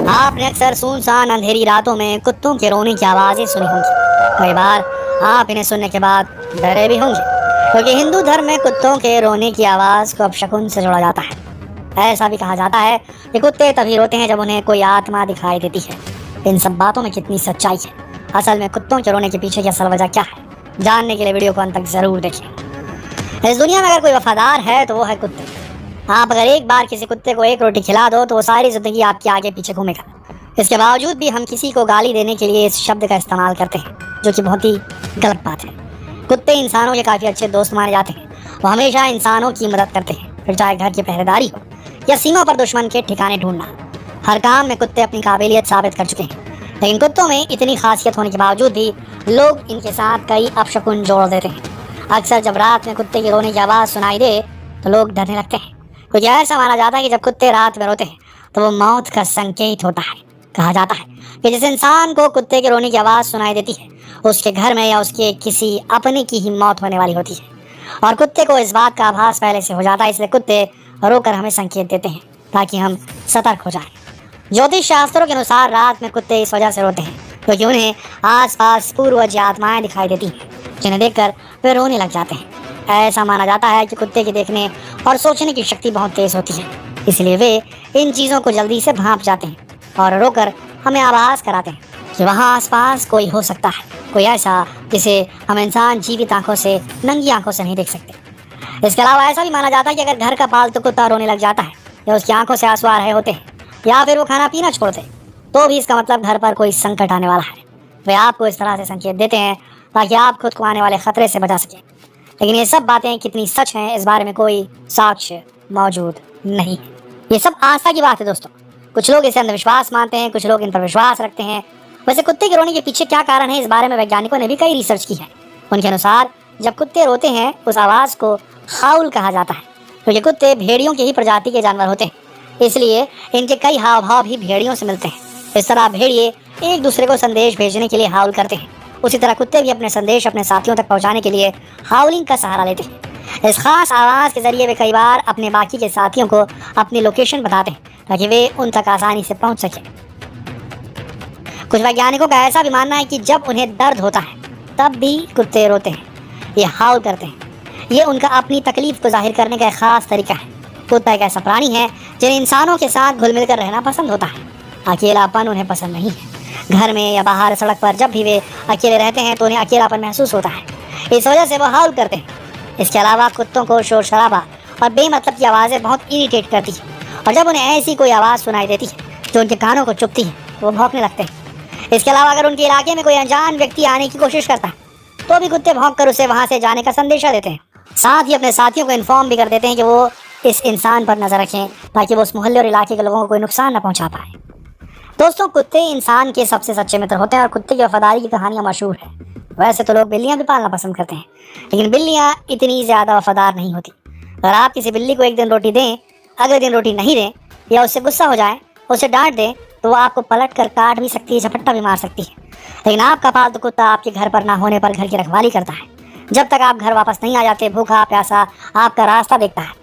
आपने अक्सर सुनसान अंधेरी रातों में कुत्तों के रोने की आवाज़ें सुनी होंगी। कई बार आप इन्हें सुनने के बाद डरे भी होंगे, क्योंकि हिंदू धर्म में कुत्तों के रोने की आवाज़ को अपशकुन से जोड़ा जाता है। ऐसा भी कहा जाता है कि कुत्ते तभी रोते हैं जब उन्हें कोई आत्मा दिखाई देती है। इन सब बातों में कितनी सच्चाई है, असल में कुत्तों के रोने के पीछे की असल वजह क्या है, जानने के लिए वीडियो को अंत तक ज़रूर देखें। इस दुनिया में अगर कोई वफादार है तो वो है कुत्ते। आप अगर एक बार किसी कुत्ते को एक रोटी खिला दो तो वो सारी ज़िंदगी आपके आगे पीछे घूमेगा। इसके बावजूद भी हम किसी को गाली देने के लिए इस शब्द का इस्तेमाल करते हैं, जो कि बहुत ही गलत बात है। कुत्ते इंसानों के काफ़ी अच्छे दोस्त माने जाते हैं। वो हमेशा इंसानों की मदद करते हैं, फिर चाहे घर की पहरेदारी हो या सीमा पर दुश्मन के ठिकाने ढूंढना। हर काम में कुत्ते अपनी काबिलियत साबित कर चुके हैं। लेकिन कुत्तों में इतनी खासियत होने के बावजूद भी लोग इनके साथ कई अपशकुन जोड़ देते हैं। अक्सर जब रात में कुत्ते की रोने की आवाज़ सुनाई दे तो लोग डरने लगते हैं, क्योंकि ऐसा माना जाता है कि जब कुत्ते रात में रोते हैं तो वो मौत का संकेत होता है। कहा जाता है कि जिस इंसान को कुत्ते के रोने की आवाज़ सुनाई देती है उसके घर में या उसके किसी अपने की ही मौत होने वाली होती है। और कुत्ते को इस बात का आभास पहले से हो जाता है, इसलिए कुत्ते रोकर हमें संकेत देते हैं ताकि हम सतर्क हो जाएं। ज्योतिष शास्त्रों के अनुसार रात में कुत्ते इस वजह से रोते हैं क्योंकि उन्हें आसपास पूर्वज आत्माएं दिखाई देती हैं, जिन्हें देखकर वे रोने लग जाते हैं। ऐसा माना जाता है कि कुत्ते की देखने और सोचने की शक्ति बहुत तेज होती है, इसलिए वे इन चीज़ों को जल्दी से भांप जाते हैं और रोकर हमें आभास कराते हैं कि वहाँ आसपास कोई हो सकता है, कोई ऐसा जिसे हम इंसान जीवित आंखों से, नंगी आंखों से नहीं देख सकते। इसके अलावा ऐसा भी माना जाता है कि अगर घर का पालतू कुत्ता रोने लग जाता है या उसकी आंखों से आंसू आ रहे होते हैं या फिर वो खाना पीना छोड़ दे, तो भी इसका मतलब घर पर कोई संकट आने वाला है। वे आपको इस तरह से संकेत देते हैं ताकि आप खुद को आने वाले खतरे से बचा सकें। लेकिन ये सब बातें कितनी सच हैं, इस बारे में कोई साक्ष्य मौजूद नहीं है। ये सब आस्था की बात है दोस्तों। कुछ लोग इसे अंधविश्वास मानते हैं, कुछ लोग इन पर विश्वास रखते हैं। वैसे कुत्ते के रोने के पीछे क्या कारण है, इस बारे में वैज्ञानिकों ने भी कई रिसर्च की है। उनके अनुसार जब कुत्ते रोते हैं उस आवाज़ को हाउल कहा जाता है, क्योंकि कुत्ते भेड़ियों की ही प्रजाति के जानवर होते हैं, इसलिए इनके कई हाव भाव भी भेड़ियों से मिलते हैं। इस तरह भेड़िए एक दूसरे को संदेश भेजने के लिए हाउल करते हैं, उसी तरह कुत्ते भी अपने संदेश अपने साथियों तक पहुंचाने के लिए हाउलिंग का सहारा लेते हैं। इस खास आवाज़ के जरिए वे कई बार अपने बाकी के साथियों को अपनी लोकेशन बताते हैं ताकि वे उन तक आसानी से पहुंच सकें। कुछ वैज्ञानिकों का ऐसा भी मानना है कि जब उन्हें दर्द होता है तब भी कुत्ते रोते हैं, ये हाउल करते हैं। ये उनका अपनी तकलीफ को जाहिर करने का एक खास तरीका है। कुत्ता एक ऐसा प्राणी है जिन्हें इंसानों के साथ घुल मिल कर रहना पसंद होता है। अकेलापन उन्हें पसंद नहीं है। घर में या बाहर सड़क पर जब भी वे अकेले रहते हैं तो उन्हें अकेलापन महसूस होता है, इस वजह से वो हाउल करते हैं। इसके अलावा कुत्तों को शोर शराबा और बेमतलब की आवाज़ें बहुत इरिटेट करती हैं, और जब उन्हें ऐसी कोई आवाज़ सुनाई देती है जो उनके कानों को चुभती है तो वो भौंकने लगते हैं। इसके अलावा अगर उनके इलाके में कोई अनजान व्यक्ति आने की कोशिश करता है तो भी कुत्ते भौंक कर उसे वहाँ से जाने का संदेशा देते हैं। साथ ही अपने साथियों को इन्फॉर्म भी कर देते हैं कि वो इस इंसान पर नज़र रखें ताकि वो उस मोहल्ले और इलाके के लोगों को कोई नुकसान न पहुँचा पाए। दोस्तों, कुत्ते इंसान के सबसे सच्चे मित्र होते हैं और कुत्ते की वफादारी की कहानियाँ मशहूर है। वैसे तो लोग बिल्लियाँ भी पालना पसंद करते हैं, लेकिन बिल्लियाँ इतनी ज़्यादा वफादार नहीं होती। अगर आप किसी बिल्ली को एक दिन रोटी दें, अगले दिन रोटी नहीं दें या उससे गुस्सा हो जाए, उसे डांट दें, तो वो आपको पलट कर काट भी सकती है, झपट्टा भी मार सकती है। लेकिन आपका पालतू कुत्ता आपके घर पर ना होने पर घर की रखवाली करता है। जब तक आप घर वापस नहीं आ जाते, भूखा प्यासा आपका रास्ता देखता है।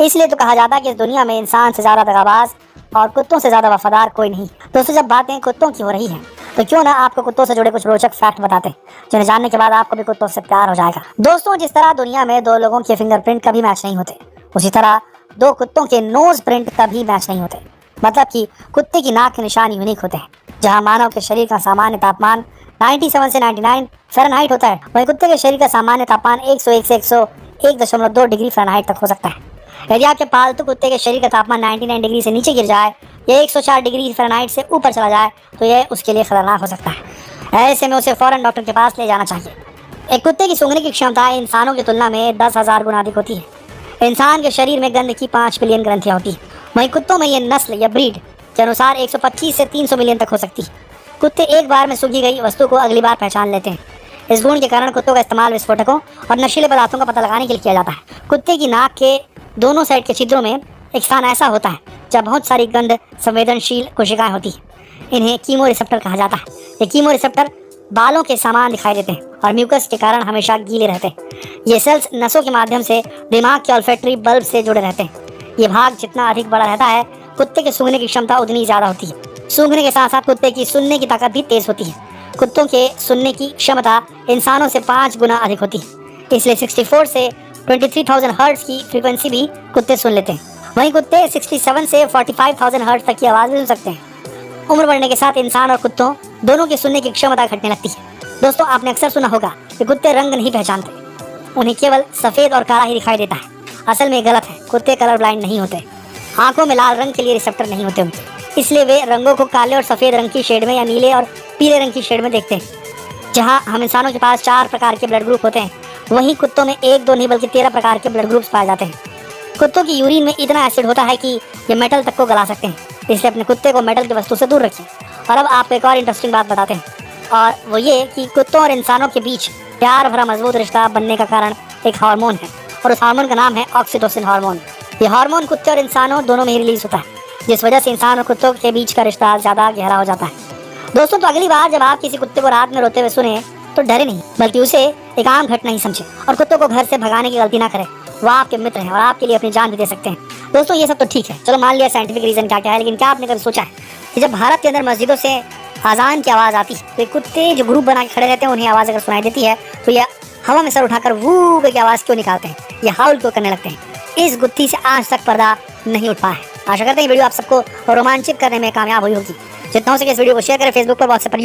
इसलिए तो कहा जाता है कि इस दुनिया में इंसान से ज़्यादा दगाबाज और कुत्तों से ज़्यादा वफादार कोई नहीं। दोस्तों, जब बातें कुत्तों की हो रही हैं तो क्यों ना आपको कुत्तों से जुड़े कुछ रोचक फैक्ट बताते हैं, जिन्हें जानने के बाद आपको भी कुत्तों से प्यार हो जाएगा। दोस्तों, जिस तरह दुनिया में दो लोगों के फिंगरप्रिंट कभी मैच नहीं होते, उसी तरह दो कुत्तों के नोज प्रिंट कभी मैच नहीं होते। मतलब कि कुत्ते की नाक के निशान यूनिक होते हैं। जहाँ मानव के शरीर का सामान्य तापमान 97 से 99 फ़ारेनहाइट होता है, वहीं कुत्ते के शरीर का सामान्य तापमान 101 से 101.2 डिग्री फ़ारेनहाइट तक हो सकता है। यदि आपके पालतू कुत्ते के शरीर का तापमान 99 डिग्री से नीचे गिर जाए या 104 डिग्री फ़ारेनहाइट से ऊपर चला जाए तो यह उसके लिए खतरनाक हो सकता है। ऐसे में उसे फ़ौरन डॉक्टर के पास ले जाना चाहिए। एक कुत्ते की सूंघने की क्षमता इंसानों की तुलना में 10,000 गुना अधिक होती है। इंसान के शरीर में गंध की 5 बिलियन ग्रंथियाँ होती हैं, वहीं कुत्तों में ये नस्ल या ब्रीड के अनुसार 125 से 300 मिलियन तक हो सकती है। कुत्ते एक बार में सूंघी गई वस्तु को अगली बार पहचान लेते हैं। इस गुण के कारण कुत्तों का इस्तेमाल विस्फोटकों और नशीले पदार्थों का पता लगाने के लिए किया जाता है। कुत्ते की नाक के दोनों साइड के छिद्रों में एक स्थान ऐसा होता है जहाँ बहुत सारी गंध संवेदनशील कोशिकाएं होती हैं। इन्हें कीमो रिसेप्टर कहा जाता है। ये कीमो रिसेप्टर बालों के समान दिखाई देते हैं और म्यूकस के कारण हमेशा गीले रहते हैं। ये सेल्स नसों के माध्यम से दिमाग के ऑल्फैक्टरी बल्ब से जुड़े रहते हैं। ये भाग जितना अधिक बड़ा रहता है, कुत्ते के सूंघने की क्षमता उतनी ज़्यादा होती है। सूंघने के साथ साथ कुत्ते की सुनने की ताकत भी तेज होती है। कुत्तों के सुनने की क्षमता इंसानों से 5 गुना अधिक होती है, इसलिए 64 से 23,000 हर्ट्ज की फ्रीक्वेंसी भी कुत्ते सुन लेते हैं। वहीं कुत्ते 67 से 45,000 हर्ट्ज तक की आवाज़ भी सुन सकते हैं। उम्र बढ़ने के साथ इंसान और कुत्तों दोनों की सुनने की क्षमता घटने लगती है। दोस्तों, आपने अक्सर सुना होगा कि कुत्ते रंग नहीं पहचानते, उन्हें केवल सफ़ेद और काला ही दिखाई देता है। असल में गलत है, कुत्ते कलर ब्लाइंड नहीं होते। आंखों में लाल रंग के लिए रिसेप्टर नहीं होते उनके, इसलिए वे रंगों को काले और सफ़ेद रंग की शेड में या नीले और पीले रंग की शेड में देखते हैं। जहां हम इंसानों के पास 4 प्रकार के ब्लड ग्रुप होते हैं, वहीं कुत्तों में 1, 2 नहीं बल्कि 13 प्रकार के ब्लड ग्रुप्स पाए जाते हैं। कुत्तों की यूरिन में इतना एसिड होता है कि ये मेटल तक को गला सकते हैं, इसलिए अपने कुत्ते को मेटल की वस्तु से दूर रखें। और अब आपको एक और इंटरेस्टिंग बात बताते हैं, और वो ये कि कुत्तों और इंसानों के बीच प्यार भरा मजबूत रिश्ता बनने का कारण एक हार्मोन है, और उस हार्मोन का नाम है ऑक्सीटोसिन हार्मोन। ये हार्मोन कुत्ते और इंसानों दोनों में ही रिलीज होता है, जिस वजह से इंसान और कुत्तों के बीच का रिश्ता ज़्यादा गहरा हो जाता है। दोस्तों, तो अगली बार जब आप किसी कुत्ते को रात में रोते हुए सुने तो डरे नहीं, बल्कि उसे एक आम घटना ही समझे और कुत्तों को घर से भगाने की गलती ना करें। वो आपके मित्र हैं और आपके लिए अपनी जान भी दे सकते हैं। दोस्तों, ये सब तो ठीक है, चलो मान लिया साइंटिफिक रीज़न क्या क्या है, लेकिन क्या आपने कभी सोचा है कि जब भारत के अंदर मस्जिदों से अजान की आवाज़ आती है तो कुत्ते जो ग्रुप बना के खड़े रहते हैं, उन्हें आवाज़ अगर सुनाई देती है तो यह हवा में सर उठाकर वू की आवाज़ क्यों निकालते हैं, या हाउल क्यों करने लगते हैं? इस गुत्थी से आज तक पर्दा नहीं उठ पाया है। आशा करते हैं वीडियो आप सबको रोमांचित करने में कामयाब हुई होगी। जितना हो सके इस वीडियो को शेयर करें फेसबुक पर, व्हाट्सएप पर,